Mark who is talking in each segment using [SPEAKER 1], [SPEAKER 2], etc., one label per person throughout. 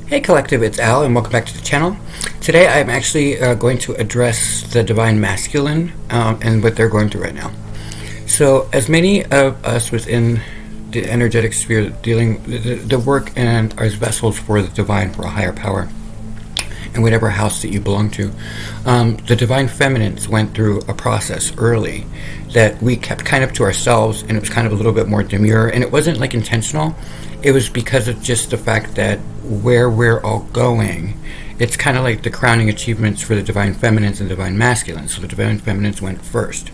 [SPEAKER 1] Hey Collective, it's Al and welcome back to the channel. Today I'm actually going to address the Divine Masculine and what they're going through right now. So as many of us within the energetic sphere dealing the work and as vessels for the divine, for a higher power, in whatever house that you belong to, the Divine Feminines went through a process early that we kept kind of to ourselves, and it was kind of a little bit more demure, and it wasn't like intentional. It was because of just the fact that where we're all going, it's kind of like the crowning achievements for the Divine Feminines and Divine Masculines. So the Divine Feminines went first,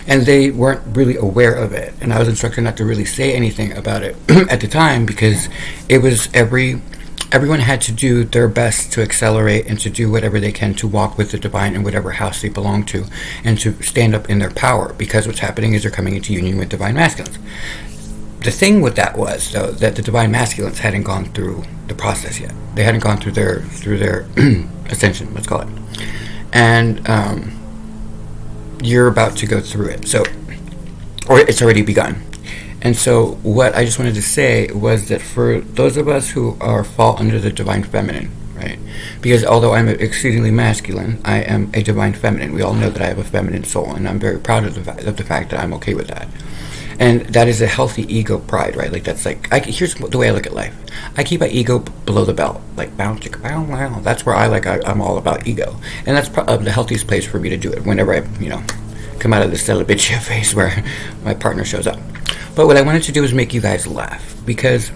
[SPEAKER 1] and they weren't really aware of it, and I was instructed not to really say anything about it at the time, because it was everyone had to do their best to accelerate and to do whatever they can to walk with the divine in whatever house they belong to, and to stand up in their power, because what's happening is they're coming into union with Divine Masculines. The thing with that was, though, that the Divine Masculines hadn't gone through the process yet. They hadn't gone through their ascension, let's call it. And you're about to go through it. So, or it's already begun. And so what I just wanted to say was that for those of us who fall under the Divine Feminine, right? Because although I'm exceedingly masculine, I am a Divine Feminine. We all know that I have a feminine soul, and I'm very proud of the fact that I'm okay with that. And that is a healthy ego pride, right? Like that's like, here's the way I look at life. I keep my ego below the belt, like bow, chicka, bow, wow. That's where I'm all about ego, and that's the healthiest place for me to do it. Whenever I, come out of the celibatia phase where my partner shows up. But what I wanted to do is make you guys laugh, because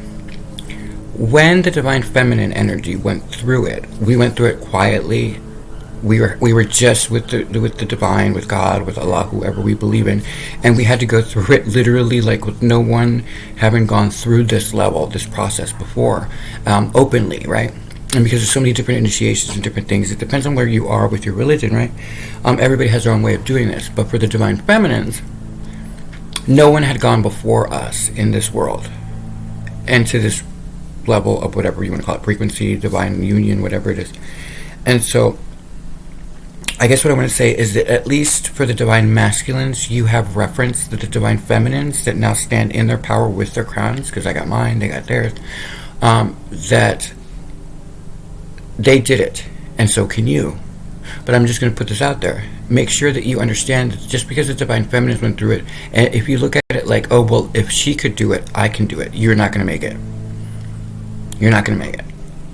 [SPEAKER 1] when the Divine Feminine energy went through it, we went through it quietly. We were just with the divine, with God, with Allah, whoever we believe in, and we had to go through it literally, like with no one having gone through this level, this process before, openly, right? And because there's so many different initiations and different things, it depends on where you are with your religion, right? Everybody has their own way of doing this, but for the Divine Feminines, no one had gone before us in this world, and to this level of whatever you want to call it, frequency, divine union, whatever it is. And so I guess what I want to say is that at least for the Divine Masculines, you have reference to the Divine Feminines that now stand in their power with their crowns, because I got mine, they got theirs, that they did it, and so can you. But I'm just going to put this out there. Make sure that you understand that just because the Divine Feminines went through it, and if you look at it like, oh, well, if she could do it, I can do it, you're not going to make it. You're not going to make it.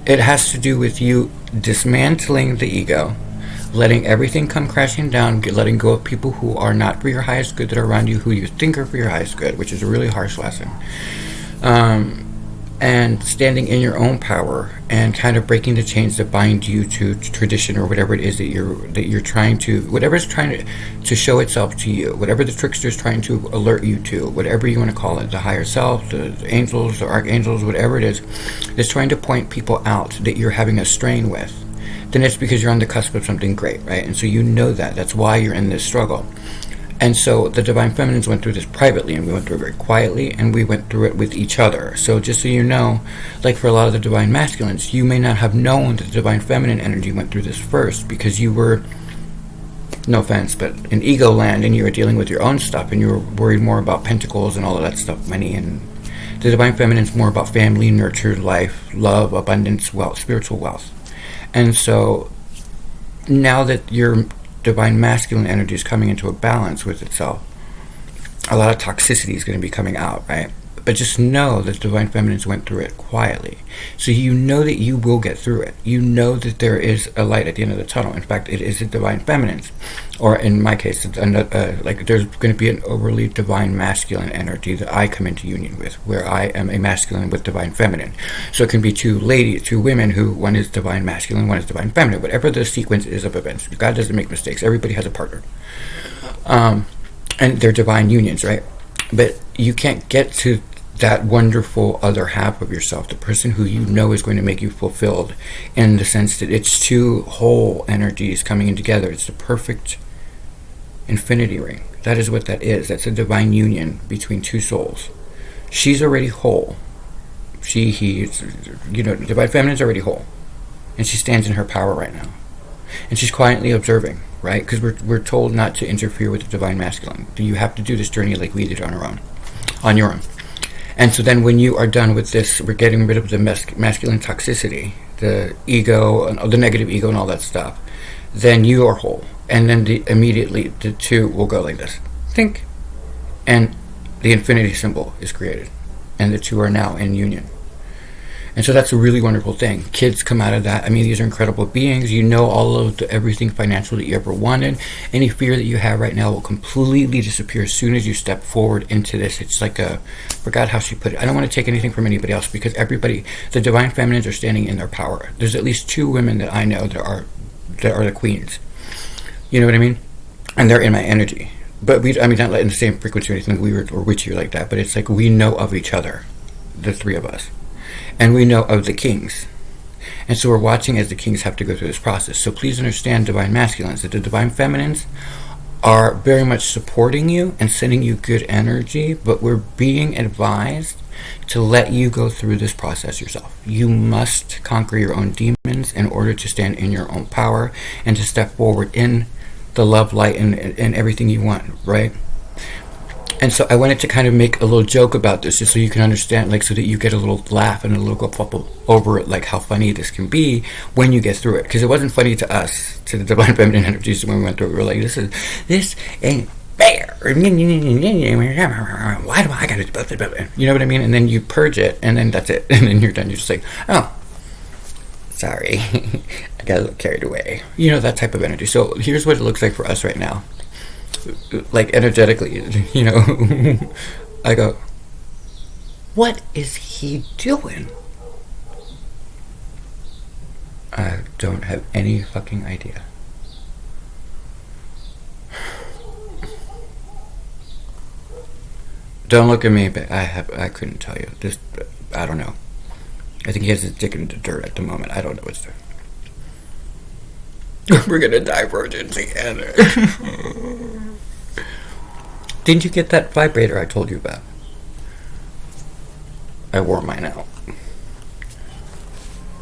[SPEAKER 1] It has to do with you dismantling the ego, letting everything come crashing down, letting go of people who are not for your highest good that are around you, who you think are for your highest good, which is a really harsh lesson. And standing in your own power and kind of breaking the chains that bind you to tradition, or whatever it is that you're trying to, whatever is trying to show itself to you, whatever the trickster is trying to alert you to, whatever you want to call it, the higher self, the angels, the archangels, whatever it is, that's trying to point people out that you're having a strain with, then it's because you're on the cusp of something great, right? And so you know that. That's why you're in this struggle. And so the Divine Feminines went through this privately, and we went through it very quietly, and we went through it with each other. So just so you know, like for a lot of the Divine Masculines, you may not have known that the Divine Feminine energy went through this first, because you were, no offense, but in ego land, and you were dealing with your own stuff, and you were worried more about pentacles and all of that stuff, money, and the Divine Feminine's more about family, nurture, life, love, abundance, wealth, spiritual wealth. And so now that your Divine Masculine energy is coming into a balance with itself, a lot of toxicity is going to be coming out, right? But just know that Divine Feminines went through it quietly. So you know that you will get through it. You know that there is a light at the end of the tunnel. In fact, it is the Divine Feminines. Or in my case, it's like there's going to be an overly Divine Masculine energy that I come into union with, where I am a masculine with Divine Feminine. So it can be two women who, one is Divine Masculine, one is Divine Feminine. Whatever the sequence is of events. God doesn't make mistakes. Everybody has a partner. And they're divine unions, right? But you can't get to that wonderful other half of yourself, the person who you know is going to make you fulfilled, in the sense that it's two whole energies coming in together. It's the perfect infinity ring. That is what that is. That's a divine union between two souls. She's already whole. He, Divine Feminine's already whole, and she stands in her power right now, and she's quietly observing, right? Because we're told not to interfere with the Divine Masculine. You have to do this journey like we did on your own. And so then when you are done with this, we're getting rid of the masculine toxicity, the ego, and the negative ego, and all that stuff, then you are whole. And then immediately the two will go like this. Think. And the infinity symbol is created. And the two are now in union. And so that's a really wonderful thing. Kids come out of that. I mean, these are incredible beings. You know all of everything financial that you ever wanted. Any fear that you have right now will completely disappear as soon as you step forward into this. It's like forgot how she put it. I don't want to take anything from anybody else, because everybody, the divine feminines are standing in their power. There's at least 2 women that I know that are the queens. You know what I mean? And they're in my energy. But not like in the same frequency or anything weird or witchy like that, but it's like we know of each other, the 3 of us. And we know of the kings. And so we're watching as the kings have to go through this process. So please understand, divine masculines, that the divine feminines are very much supporting you and sending you good energy, but we're being advised to let you go through this process yourself. You must conquer your own demons in order to stand in your own power and to step forward in the love, light, and everything you want, right? And so I wanted to kind of make a little joke about this, just so you can understand, like, so that you get a little laugh and a little go over it, like how funny this can be when you get through it. Because it wasn't funny to us, to the divine feminine energies, when we went through it. We were like, this ain't fair. Why do I gotta do that? You know what I mean? And then you purge it, and then that's it. And then you're done. You're just like, oh, sorry. I got a little carried away. You know, that type of energy. So here's what it looks like for us right now. Like, energetically, you know. I go, what is he doing? I don't have any fucking idea. Don't look at me, but I couldn't tell you. Just, I don't know. I think he has his dick in the dirt at the moment. I don't know what's there. We're gonna diverge together. Didn't you get that vibrator I told you about? I wore mine out.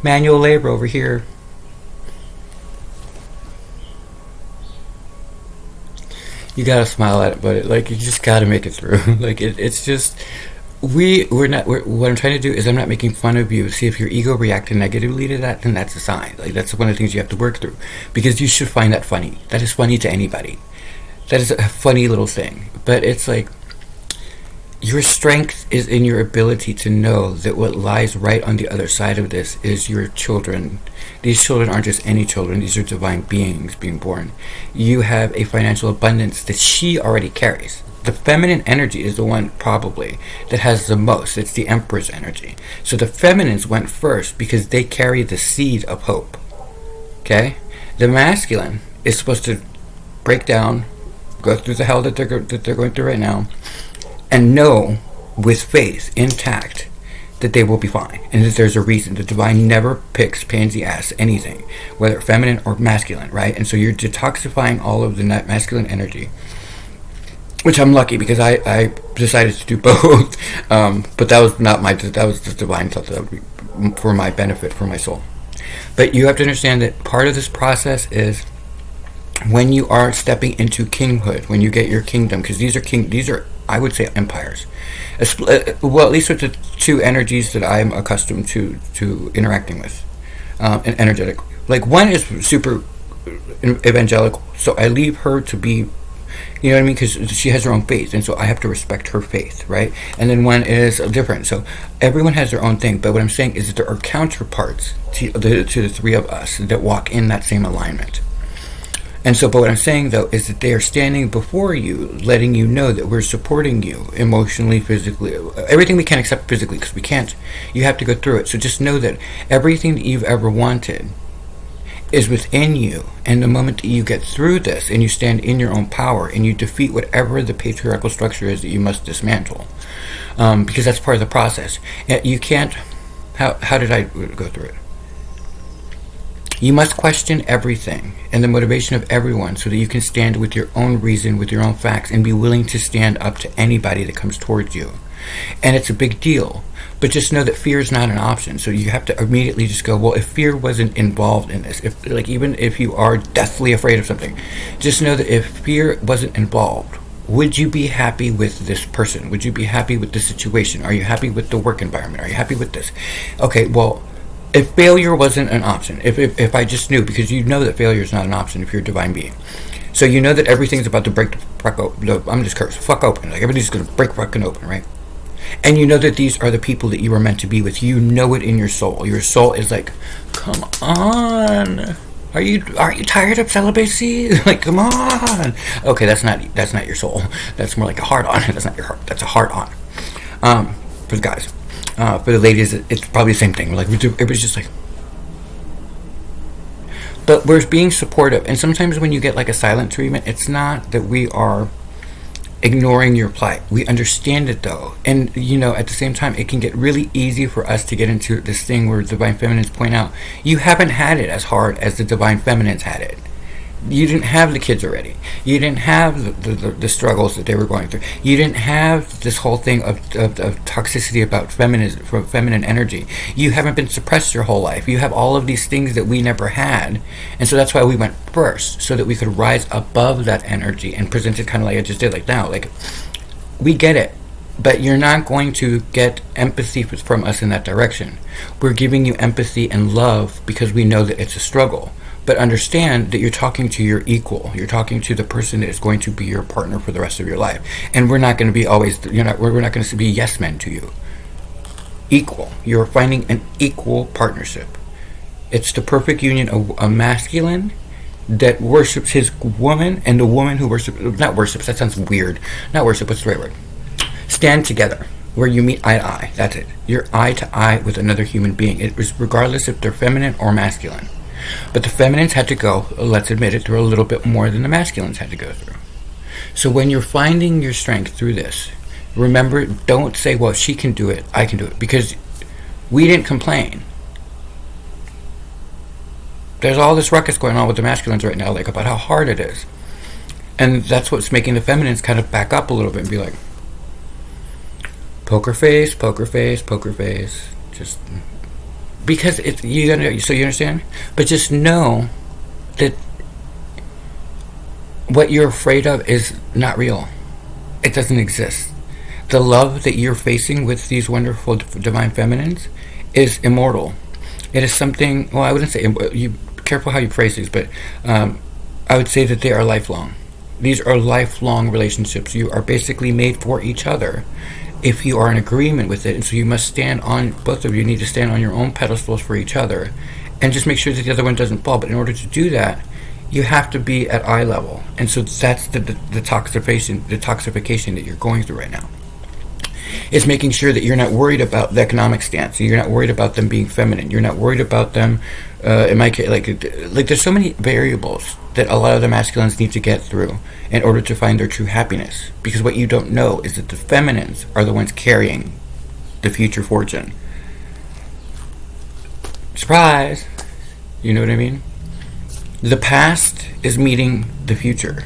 [SPEAKER 1] Manual labor over here. You gotta smile at it, but you just gotta make it through. It's just, what I'm trying to do is I'm not making fun of you. See, if your ego reacted negatively to that, then that's a sign. That's one of the things you have to work through, because you should find that funny. That is funny to anybody. That is a funny little thing. But it's like, your strength is in your ability to know that what lies right on the other side of this is your children. These children aren't just any children. These are divine beings being born. You have a financial abundance that she already carries. The feminine energy is the one probably that has the most. It's the Empress energy. So the feminines went first because they carry the seed of hope. Okay? The masculine is supposed to break down, go through the hell that they're going through right now, and know with faith intact that they will be fine, and that there's a reason. The divine never picks pansy ass anything, whether feminine or masculine, right? And so you're detoxifying all of the masculine energy, which I'm lucky, because I decided to do both. But that was not that was the divine thought, that would be for my benefit, for my soul. But you have to understand that part of this process is when you are stepping into kinghood, when you get your kingdom, because these are I would say empires. Well, at least with the 2 energies that I'm accustomed to interacting with, and energetic. Like, one is super evangelical, so I leave her to be, you know what I mean, because she has her own faith, and so I have to respect her faith, right? And then one is different. So everyone has their own thing, but what I'm saying is that there are counterparts to the 3 of us that walk in that same alignment. And so, but what I'm saying, though, is that they are standing before you, letting you know that we're supporting you emotionally, physically, everything we can except physically, because we can't. You have to go through it. So just know that everything that you've ever wanted is within you. And the moment that you get through this and you stand in your own power and you defeat whatever the patriarchal structure is that you must dismantle, because that's part of the process. You can't. How did I go through it? You must question everything and the motivation of everyone so that you can stand with your own reason, with your own facts, and be willing to stand up to anybody that comes towards you. And it's a big deal. But just know that fear is not an option. So you have to immediately just go, well, if fear wasn't involved in this, even if you are deathly afraid of something, just know that if fear wasn't involved, would you be happy with this person? Would you be happy with this situation? Are you happy with the work environment? Are you happy with this? Okay, well, If failure wasn't an option, if I just knew, because you know that failure is not an option if you're a divine being. So you know that everything's about to break the fuck open. I'm just cursed. Fuck open. Like everybody's gonna break fucking open, right? And you know that these are the people that you are meant to be with. You know it in your soul. Your soul is like, come on. Are you tired of celibacy? Like, come on. Okay, that's not your soul. That's more like a heart on. That's not your heart. That's a heart on. For the guys. For the ladies, it's probably the same thing. Like everybody's just like. But we're being supportive, and sometimes when you get like a silent treatment, it's not that we are ignoring your plight. We understand it though, and at the same time, it can get really easy for us to get into this thing where divine feminines point out you haven't had it as hard as the divine feminines had it. You didn't have the kids already. You didn't have the struggles that they were going through. You didn't have this whole thing of toxicity about feminine energy. You haven't been suppressed your whole life. You have all of these things that we never had. And so that's why we went first, so that we could rise above that energy and present it kind of like I just did, like now. Like, we get it. But you're not going to get empathy from us in that direction. We're giving you empathy and love because we know that it's a struggle. But understand that you're talking to your equal. You're talking to the person that is going to be your partner for the rest of your life. And we're not going to be always, we're not going to be yes men to you. Equal. You're finding an equal partnership. It's the perfect union of a masculine that worships his woman and the woman who not worships, that sounds weird. Not worship, what's the right word? Stand together. Where you meet eye to eye. That's it. You're eye to eye with another human being. It was regardless if they're feminine or masculine. But the feminines had to go, let's admit it, through a little bit more than the masculines had to go through. So when you're finding your strength through this, remember, don't say, well, she can do it, I can do it. Because we didn't complain. There's all this ruckus going on with the masculines right now, like about how hard it is. And that's what's making the feminines kind of back up a little bit and be like, poker face, poker face, poker face. Just... because so you understand? But just know that what you're afraid of is not real. It doesn't exist. The love that you're facing with these wonderful divine feminines is immortal. It is something, well, I wouldn't say, you careful how you phrase these, but I would say that they are lifelong. These are lifelong relationships. You are basically made for each other. If you are in agreement with it, and so you must stand on, both of you need to stand on your own pedestals for each other, and just make sure that the other one doesn't fall. But in order to do that, you have to be at eye level, and so that's the toxification that you're going through right now. It's making sure that you're not worried about the economic stance. You're not worried about them being feminine. You're not worried about them. In my case, like there's so many variables that a lot of the masculines need to get through in order to find their true happiness. Because what you don't know is that the feminines are the ones carrying the future fortune. Surprise! You know what I mean? The past is meeting the future.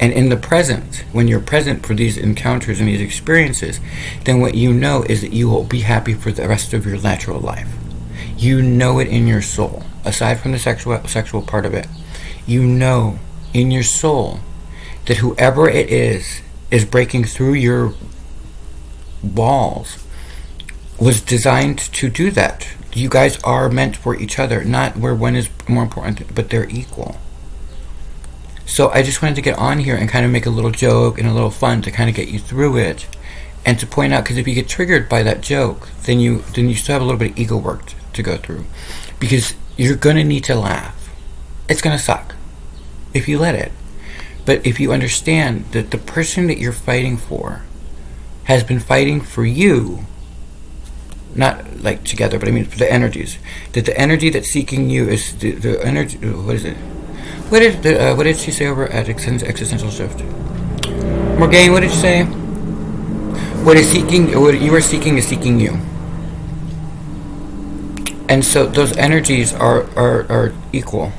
[SPEAKER 1] And in the present, when you're present for these encounters and these experiences, then what you know is that you will be happy for the rest of your natural life. You know it in your soul. Aside from the sexual part of it, you know in your soul that whoever it is breaking through your walls was designed to do that. You guys are meant for each other, not where one is more important, but they're equal. So I just wanted to get on here and kind of make a little joke and a little fun to kind of get you through it, and to point out, because if you get triggered by that joke, then you still have a little bit of ego work to go through, because you're gonna need to laugh. It's gonna suck if you let it, but if you understand that the person that you're fighting for has been fighting for you, not like together, but I mean for the energies, that the energy that's seeking you is the energy. What is it? What did she say over at Existential Shift? Morgane, what did you say? What you are seeking is seeking you. And so those energies are equal.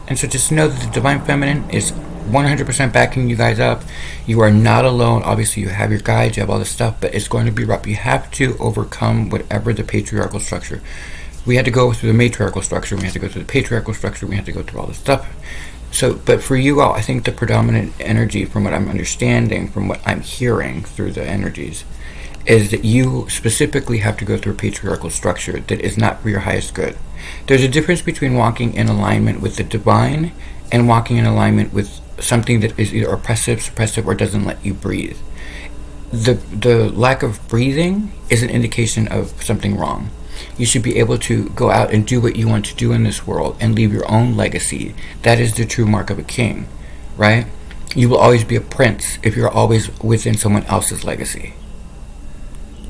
[SPEAKER 1] And so just know that the Divine Feminine is 100% backing you guys up. You are not alone. Obviously, you have your guides, you have all this stuff, but it's going to be rough. You have to overcome whatever the patriarchal structure. We had to go through the matriarchal structure, we had to go through the patriarchal structure, we had to go through all this stuff. So, but for you all, I think the predominant energy, from what I'm understanding, from what I'm hearing through the energies, is that you specifically have to go through a patriarchal structure that is not for your highest good. There's a difference between walking in alignment with the divine and walking in alignment with something that is either oppressive, suppressive, or doesn't let you breathe. The lack of breathing is an indication of something wrong. You should be able to go out and do what you want to do in this world and leave your own legacy. That is the true mark of a king, right? You will always be a prince if you're always within someone else's legacy.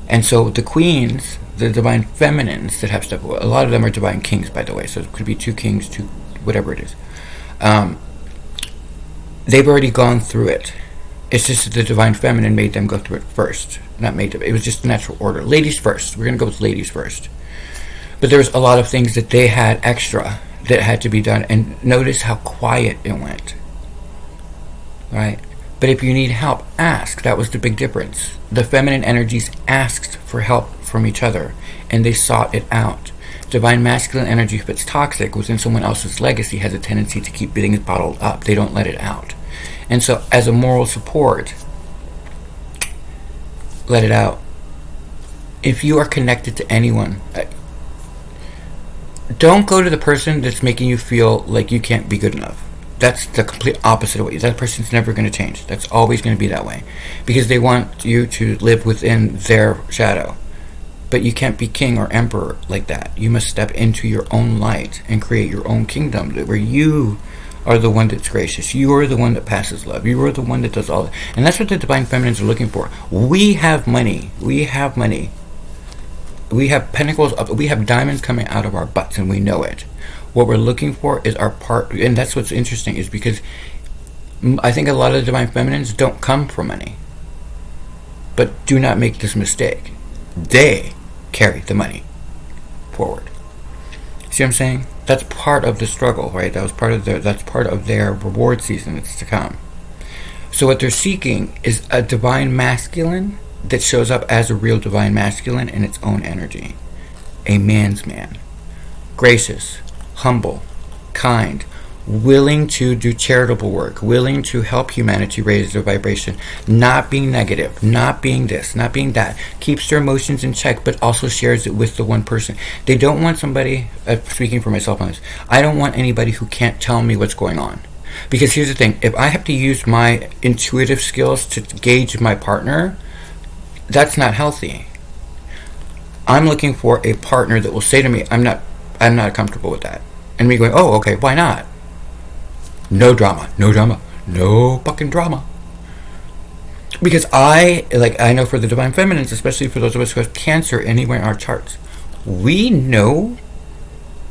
[SPEAKER 1] And so the queens, the divine feminines that have stuff, a lot of them are divine kings, by the way, so it could be two kings, two, whatever it is. They've already gone through it. It's just that the divine feminine made them go through it first. Not made them, it was just the natural order. Ladies first. We're going to go with ladies first. But there's a lot of things that they had extra that had to be done. And notice how quiet it went. Right? But if you need help, ask. That was the big difference. The feminine energies asked for help from each other, and they sought it out. Divine masculine energy, if it's toxic within someone else's legacy, has a tendency to keep things bottled up. They don't let it out. And so, as a moral support, let it out. If you are connected to anyone, don't go to the person that's making you feel like you can't be good enough. That's the complete opposite of what you. That person's never going to change. That's always going to be that way. Because they want you to live within their shadow. But you can't be king or emperor like that. You must step into your own light and create your own kingdom where you are the one that's gracious. You are the one that passes love. You are the one that does all that. And that's what the divine feminines are looking for. We have money. We have money. We have pentacles up. We have diamonds coming out of our butts, and we know it. What we're looking for is our part. And that's what's interesting, is because I think a lot of the divine feminines don't come from money. But do not make this mistake. They carry the money forward. See what I'm saying? That's part of the struggle, right? That's part of their reward season that's to come. So what they're seeking is a divine masculine that shows up as a real divine masculine in its own energy. A man's man. Gracious, humble, kind, willing to do charitable work, willing to help humanity raise their vibration, not being negative, not being this, not being that, keeps their emotions in check, but also shares it with the one person. They don't want somebody, speaking for myself on this, I don't want anybody who can't tell me what's going on. Because here's the thing, if I have to use my intuitive skills to gauge my partner, that's not healthy. I'm looking for a partner that will say to me, I'm not comfortable with that. And me going, oh, okay, why not? No drama, no fucking drama. Because I know for the divine feminines, especially for those of us who have Cancer anywhere in our charts, we know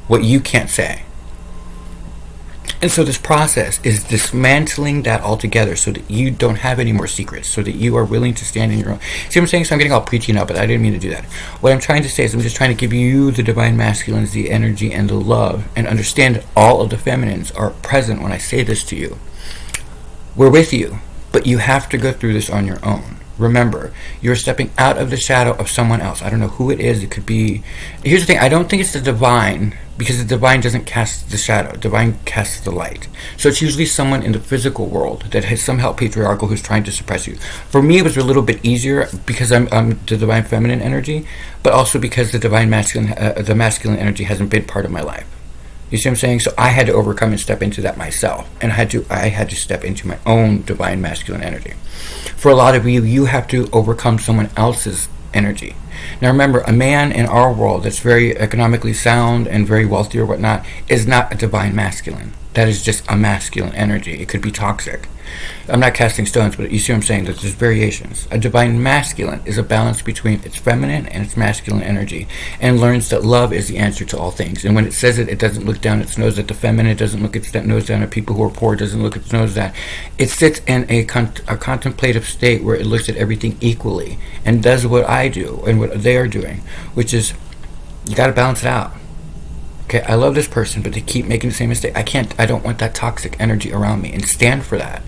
[SPEAKER 1] what you can't say. And so this process is dismantling that altogether so that you don't have any more secrets, so that you are willing to stand in your own. See what I'm saying? So I'm getting all preachy now, but I didn't mean to do that. What I'm trying to say is I'm just trying to give you the divine masculines, the energy and the love, and understand that all of the feminines are present when I say this to you. We're with you, but you have to go through this on your own. Remember, you're stepping out of the shadow of someone else. I don't know who it is. It could be... Here's the thing. I don't think it's the divine, because the divine doesn't cast the shadow. Divine casts the light. So it's usually someone in the physical world that has somehow patriarchal who's trying to suppress you. For me, it was a little bit easier because I'm the divine feminine energy, but also because the divine masculine, the masculine energy hasn't been part of my life. You see what I'm saying? So I had to overcome and step into that myself. And I had to step into my own divine masculine energy. For a lot of you, you have to overcome someone else's energy. Now remember, a man in our world that's very economically sound and very wealthy or whatnot is not a divine masculine. That is just a masculine energy. It could be toxic. I'm not casting stones, but you see what I'm saying? There's variations. A divine masculine is a balance between its feminine and its masculine energy, and learns that love is the answer to all things. And when it says it, it doesn't look down its nose at the feminine. It doesn't look its nose down at people who are poor. It doesn't look its nose at. It sits in a contemplative state where it looks at everything equally and does what I do and what they are doing, which is you got to balance it out. Okay, I love this person, but they keep making the same mistake. I don't want that toxic energy around me, and stand for that.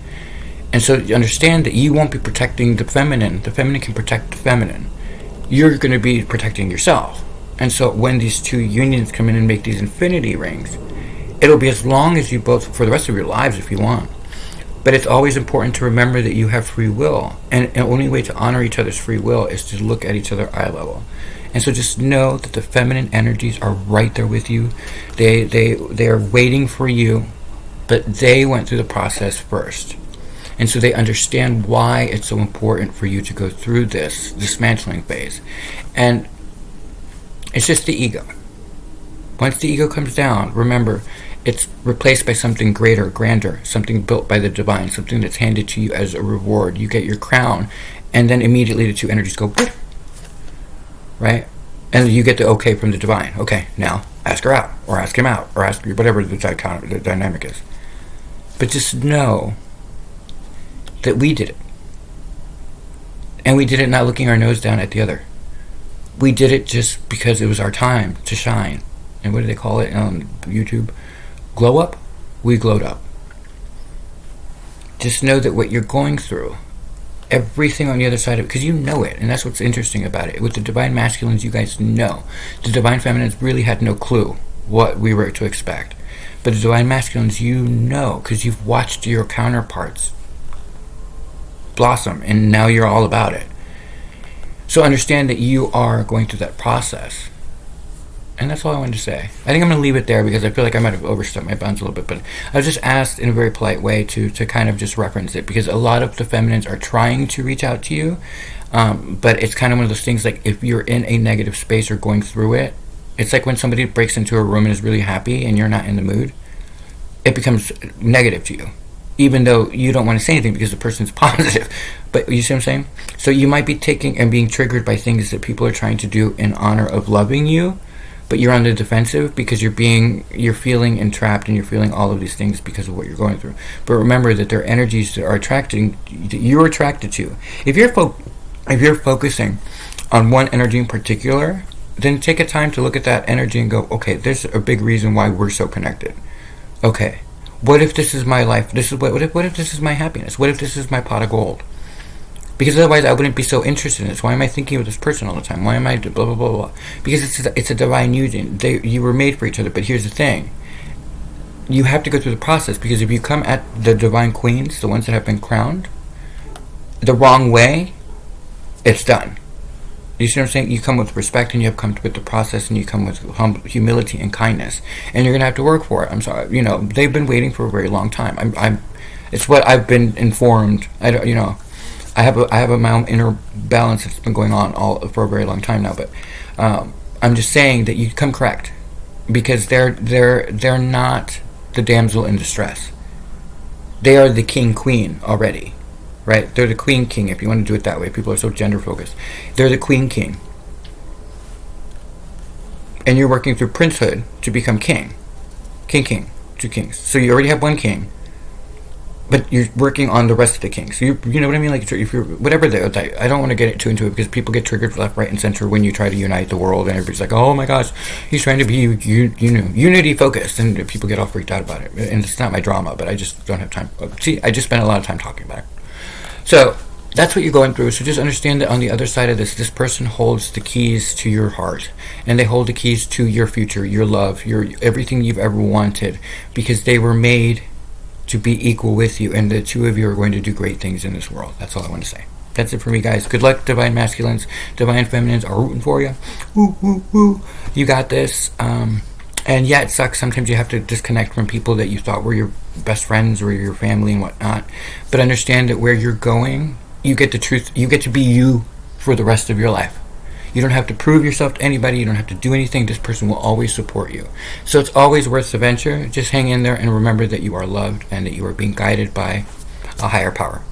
[SPEAKER 1] And so you understand that you won't be protecting the feminine. The feminine can protect the feminine. You're going to be protecting yourself. And so when these two unions come in and make these infinity rings, it'll be as long as you both, for the rest of your lives if you want, But it's always important to remember that you have free will, and the only way to honor each other's free will is to look at each other eye level. And so just know that the feminine energies are right there with you. They are waiting for you, but they went through the process first. And so they understand why it's so important for you to go through this dismantling phase. And it's just the ego. Once the ego comes down, remember, it's replaced by something greater, grander, something built by the divine, something that's handed to you as a reward. You get your crown, and then immediately the two energies go, right? And you get the okay from the divine. Okay, now ask her out, or ask him out, or ask whatever the dynamic is. But just know that we did it. And we did it not looking our nose down at the other. We did it just because it was our time to shine. And what do they call it on YouTube? Glow up? We glowed up. Just know that what you're going through, everything on the other side of it, because you know it, and that's what's interesting about it. With the divine masculines, you guys know. The divine feminines really had no clue what we were to expect. But the divine masculines, you know, because you've watched your counterparts blossom, and now you're all about it. So understand that you are going through that process. And that's all I wanted to say. I think I'm going to leave it there because I feel like I might have overstepped my bounds a little bit, but I was just asked in a very polite way to kind of just reference it, because a lot of the feminines are trying to reach out to you, but it's kind of one of those things, like if you're in a negative space or going through it, it's like when somebody breaks into a room and is really happy and you're not in the mood, it becomes negative to you, even though you don't want to say anything because the person's positive. But you see what I'm saying? So you might be taking and being triggered by things that people are trying to do in honor of loving you, but you're on the defensive because you're feeling entrapped, and you're feeling all of these things because of what you're going through. But remember that there are energies that are attracting, that you're attracted to. If you're focusing on one energy in particular, then take a time to look at that energy and go, okay, there's a big reason why we're so connected. Okay, what if this is my life? What if this is my happiness? What if this is my pot of gold? Because otherwise I wouldn't be so interested in this. Why am I thinking of this person all the time? Why am I blah, blah, blah, blah? Because it's a divine union. You were made for each other. But here's the thing. You have to go through the process, because if you come at the divine queens, the ones that have been crowned, the wrong way, it's done. You see what I'm saying? You come with respect, and you have come with the process, and you come with humility and kindness. And you're going to have to work for it. I'm sorry. They've been waiting for a very long time. It's what I've been informed. I have my own inner balance that's been going on for a very long time now, but I'm just saying that you come correct, because they're not the damsel in distress. They are the king queen already, right? They're the queen king, if you want to do it that way. People are so gender focused. They're the queen king, and you're working through princehood to become king, two kings. So you already have one king. But you're working on the rest of the kings. You know what I mean? Like, if you're whatever I don't want to get too into it, because people get triggered left, right, and center when you try to unite the world, and everybody's like, "Oh my gosh, he's trying to be unity focused," and people get all freaked out about it. And it's not my drama, but I just don't have time. See, I just spent a lot of time talking about it. So that's what you're going through. So just understand that on the other side of this person holds the keys to your heart, and they hold the keys to your future, your love, your everything you've ever wanted, because they were made to be equal with you, and the two of you are going to do great things in this world. That's all I want to say. That's it for me, guys. Good luck, divine masculines. Divine feminines are rooting for you. Woo, woo, woo. You got this. And yeah, it sucks. Sometimes you have to disconnect from people that you thought were your best friends or your family and whatnot. But understand that where you're going, you get the truth. You get to be you for the rest of your life. You don't have to prove yourself to anybody. You don't have to do anything. This person will always support you. So it's always worth the venture. Just hang in there and remember that you are loved, and that you are being guided by a higher power.